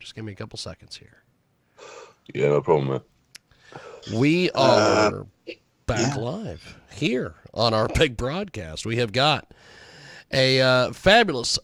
Just give me a couple seconds here. Yeah, no problem, man. We are back live here on our big broadcast. We have got a fabulous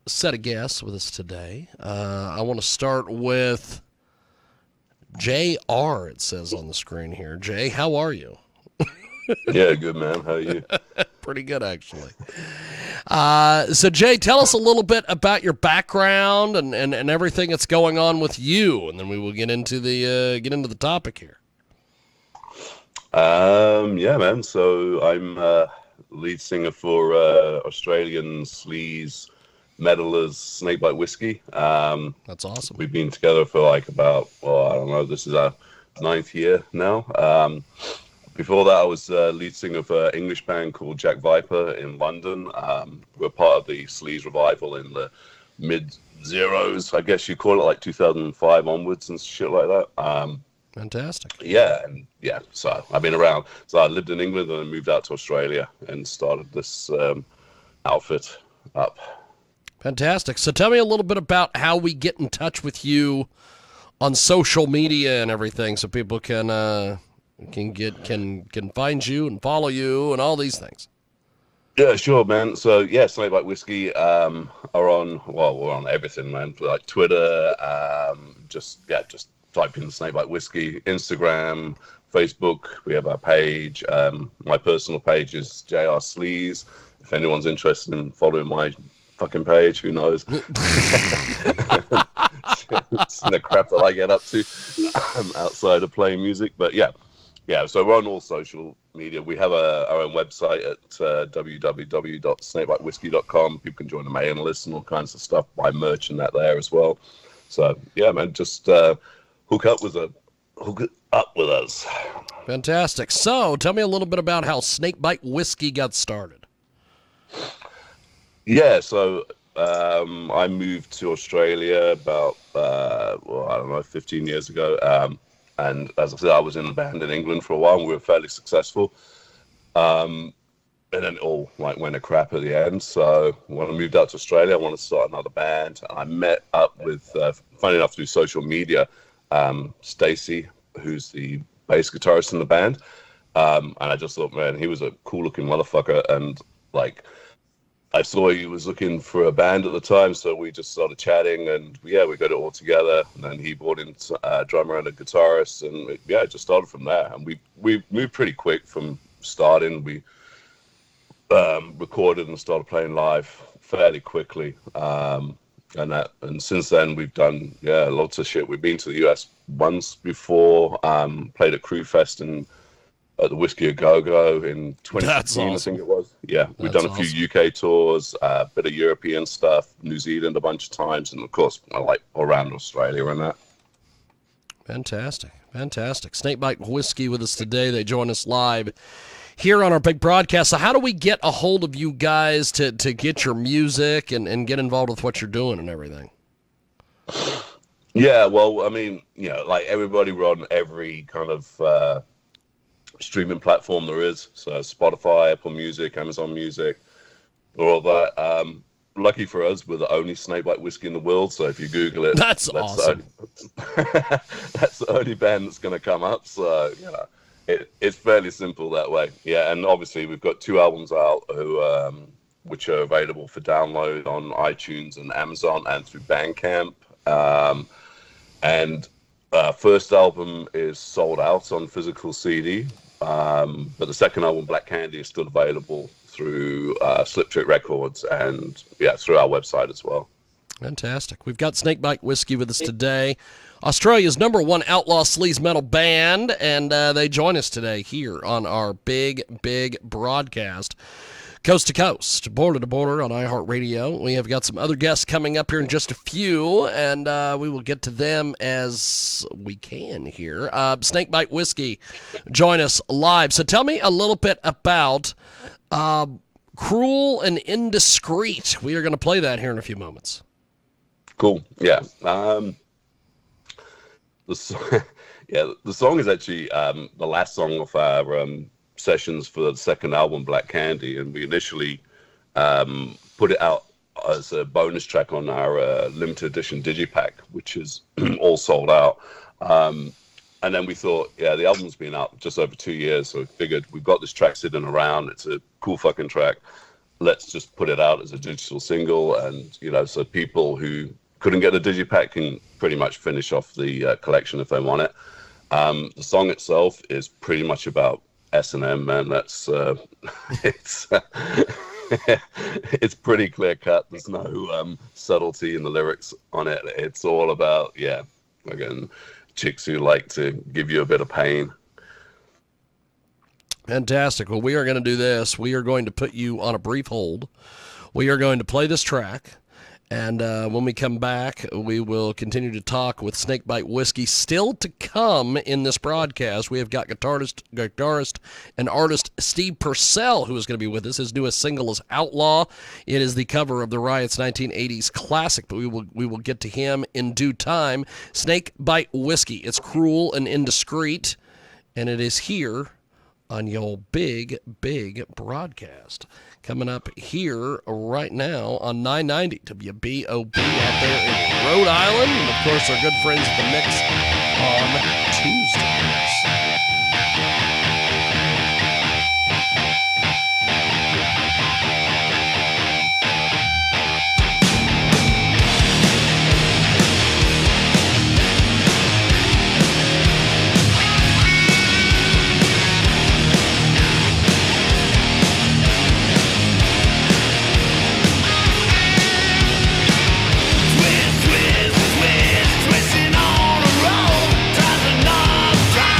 set of guests with us today. I want to start with JR, it says on the screen here. Jay, how are you? Yeah, good, man. How are you? Pretty good, actually. So, Jay, tell us a little bit about your background and everything that's going on with you, and then we will get into the topic here. Yeah, man. So I'm lead singer for Australian sleaze meddlers Snakebite Whisky. That's awesome. We've been together for like about, I don't know, this is our 9th year now. Before that, I was lead singer of an English band called Jack Viper in London. We're part of the sleaze revival in the mid-zeros, I guess you call it, like 2005 onwards and shit like that. Fantastic. Yeah, so I've been around. So I lived in England and I moved out to Australia and started this outfit up. Fantastic. So tell me a little bit about how we get in touch with you on social media and everything, so people can find you and follow you and all these things. Yeah, sure, man. So yeah, Snakebite Whisky are on. Well, we're on everything, man. Like Twitter, just type in Snakebite Whisky, Instagram, Facebook. We have our page. My personal page is JR Sleaze. If anyone's interested in following my fucking page, who knows? It's the crap that I get up to outside of playing music. But yeah. So we're on all social media. We have our own website at www.snakebitewhisky.com. People can join the mailing list and all kinds of stuff, buy merch and that there as well. So yeah, man, just hook up with us. Fantastic. So tell me a little bit about how Snakebite Whisky got started. Yeah, so I moved to Australia about, 15 years ago. And as I said, I was in a band in England for a while and we were fairly successful. And then it all went to crap at the end. So when I moved out to Australia, I wanted to start another band. I met up with, funny enough, through social media, Stacey, who's the bass guitarist in the band. And I just thought, man, he was a cool looking motherfucker. And I saw he was looking for a band at the time, so we just started chatting, and we got it all together. And then he brought in a drummer and a guitarist, and it just started from there. And we moved pretty quick from starting. We recorded and started playing live fairly quickly, and since then we've done lots of shit. We've been to the US once before, played at Crew Fest at the Whisky A Go Go in 2015, awesome. I think it was. Yeah, we've done a few UK tours, a bit of European stuff, New Zealand a bunch of times, and of course, around Australia and that. Fantastic. Snakebite Whisky with us today. They join us live here on our big broadcast. So how do we get a hold of you guys to get your music and get involved with what you're doing and everything? Yeah, well, I mean, like everybody, we're on every kind of streaming platform there is, so Spotify, Apple Music, Amazon Music, all that. Lucky for us, we're the only Snakebite Whisky in the world, so if you Google it, that's awesome. That's the only band that's going to come up, so it's fairly simple that way. Yeah, and obviously we've got 2 albums out which are available for download on iTunes and Amazon and through Bandcamp. And first album is sold out on physical CD. But the second album, Black Candy, is still available through Slip Trick Records and through our website as well. Fantastic. We've got Snakebite Whisky with us today, Australia's #1 outlaw sleaze metal band, and they join us today here on our big broadcast. Coast to coast, border to border on iHeartRadio. We have got some other guests coming up here in just a few, and we will get to them as we can here. Snakebite Whisky, join us live. So tell me a little bit about Cruel and Indiscreet. We are going to play that here in a few moments. Cool. Yeah. The song is actually the last song of our sessions for the second album, Black Candy, and we initially put it out as a bonus track on our limited edition digipack, which is all sold out. And then we thought, yeah, the album's been out just over 2 years, so we figured we've got this track sitting around. It's a cool fucking track. Let's just put it out as a digital single, and so people who couldn't get a digipack can pretty much finish off the collection if they want it. The song itself is pretty much about S&M, man. That's it's it's pretty clear cut. There's no subtlety in the lyrics on it. It's all about again, chicks who like to give you a bit of pain. Fantastic. Well, we are going to do this. We are going to put you on a brief hold. We are going to play this track. And when we come back, we will continue to talk with Snakebite Whisky. Still to come in this broadcast, we have got guitarist and artist Steve Purcell, who is going to be with us. His newest single is Outlaw. It is the cover of the Riot's 1980s classic, but we will get to him in due time. Snakebite Whisky. It's cruel and indiscreet, and it is here on your big broadcast. Coming up here right now on 990 WBOB out there in Rhode Island. And, of course, our good friends at The Mix on Tuesdays. Twisting on a roll, tries to knock, try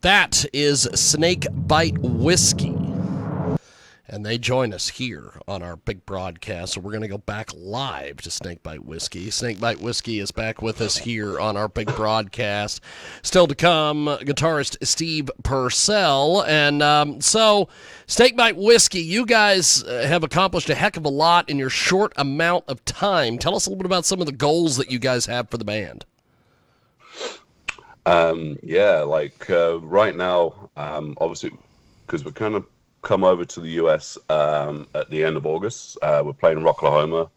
That is Snakebite Whisky. and they join us here on our big broadcast. So we're going to go back live to Snakebite Whiskey. Snakebite Whiskey is back with us here on our big broadcast. Still to come, guitarist Steve Purcell. And so, Snakebite Whiskey, you guys have accomplished a heck of a lot in your short amount of time. Tell us a little bit about some of the goals that you guys have for the band. Right now, obviously, because we're kind of come over to the US at the end of August. We're playing in Oklahoma.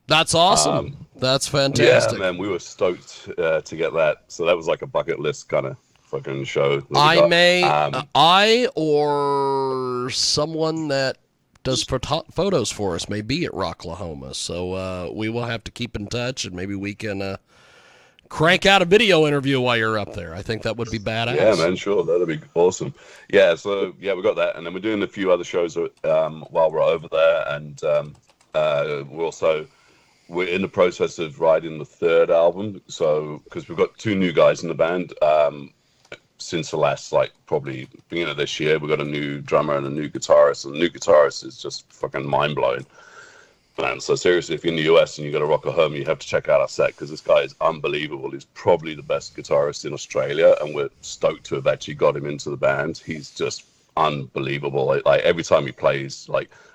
That's awesome. That's fantastic. Yeah, man, we were stoked to get that. So that was like a bucket list kind of fucking show. I or someone that does photos for us may be at Rocklahoma. So we will have to keep in touch, and maybe we can crank out a video interview while you're up there. I think that would be badass. Yeah, man, sure. That'd be awesome. Yeah, so, we got that. And then we're doing a few other shows while we're over there. And we're in the process of writing the third album. So, because we've got two new guys in the band since the last, probably beginning of this year. We've got a new drummer and a new guitarist. And the new guitarist is just fucking mind-blowing. Man, so seriously, if you're in the US and you got to Oklahoma, you have to check out our set because this guy is unbelievable. He's probably the best guitarist in Australia, and we're stoked to have actually got him into the band. He's just unbelievable. Like every time he plays,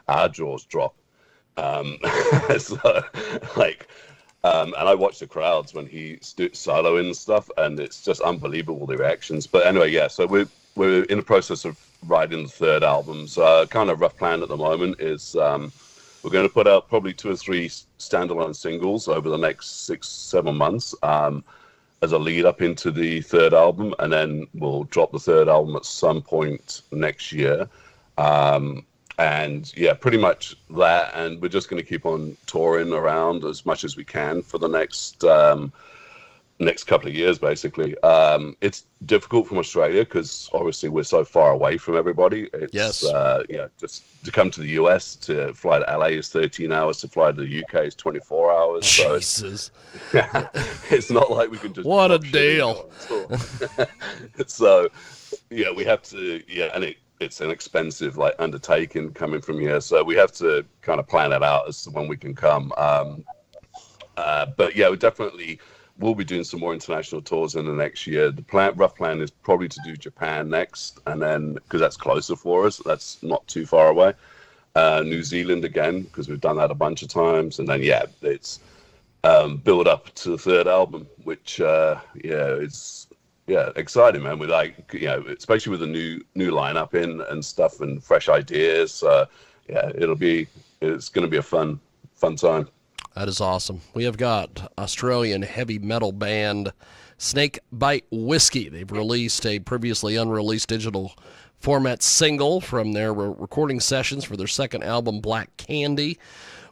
our jaws drop. And I watch the crowds when he soloing and stuff, and it's just unbelievable, the reactions. But anyway, yeah. So we're in the process of writing the third album. So kind of rough plan at the moment is. We're going to put out probably 2 or 3 standalone singles over the next 6-7 months as a lead up into the third album, and then we'll drop the third album at some point next year. Pretty much that, and we're just going to keep on touring around as much as we can for the next couple of years, basically. It's difficult from Australia because obviously we're so far away from everybody. It's, just to come to the US, to fly to LA is 13 hours, to fly to the UK is 24 hours. Jesus. So it's not like we can just... What a deal. So, we have to, and it's an expensive undertaking coming from here. So we have to kind of plan it out as to when we can come. We definitely... We'll be doing some more international tours in the next year. The rough plan is probably to do Japan next, and then because that's closer for us, that's not too far away. New Zealand again, because we've done that a bunch of times, and then it's build up to the third album, which it's exciting, man. We especially with the new lineup in and stuff and fresh ideas. It's going to be a fun time. That is awesome. We have got Australian heavy metal band Snakebite Whiskey. They've released a previously unreleased digital format single from their recording sessions for their second album, Black Candy.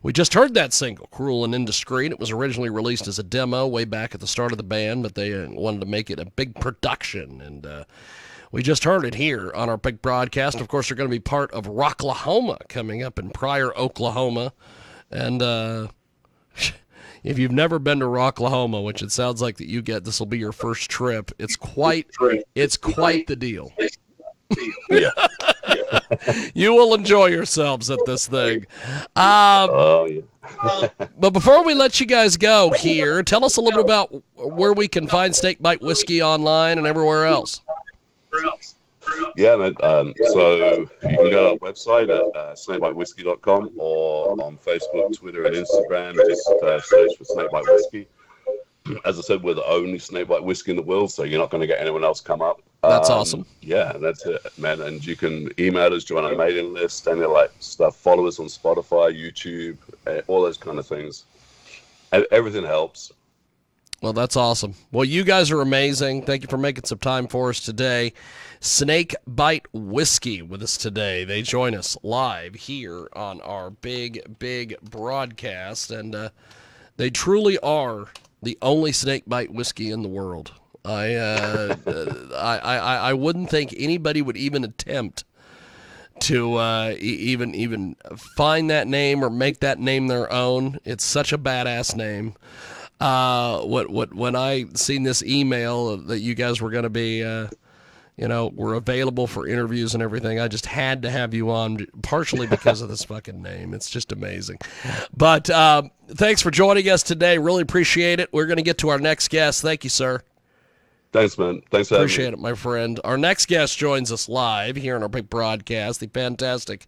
We just heard that single, Cruel and Indiscreet. It was originally released as a demo way back at the start of the band, but they wanted to make it a big production, and we just heard it here on our big broadcast. Of course, they're going to be part of Rocklahoma coming up in Pryor, Oklahoma, and if you've never been to Rocklahoma, which it sounds like that you get, this will be your first trip. It's quite the deal. Yeah. You will enjoy yourselves at this thing. But before we let you guys go here, tell us a little bit about where we can find Snakebite Whiskey online and everywhere else. Yeah, man. So you can go to our website at snakebitewhiskey.com or on Facebook, Twitter, and Instagram. Just search for Snakebite Whiskey. As I said, we're the only Snakebite Whiskey in the world, so you're not going to get anyone else come up. That's awesome. Yeah, that's it, man. And you can email us, join our mailing list, any stuff. Follow us on Spotify, YouTube, all those kind of things. Everything helps. Well, that's awesome. Well, you guys are amazing. Thank you for making some time for us today. Snakebite Whiskey with us today. They join us live here on our big, big broadcast, and they truly are the only Snakebite Whiskey in the world. I wouldn't think anybody would even attempt to even find that name or make that name their own. It's such a badass name. When I seen this email that you guys were going to be, we're available for interviews and everything. I just had to have you on, partially because of this fucking name. It's just amazing. But thanks for joining us today. Really appreciate it. We're going to get to our next guest. Thank you, sir. Thanks, man. Thanks for having me. Appreciate it, my friend. Our next guest joins us live here on our big broadcast, the fantastic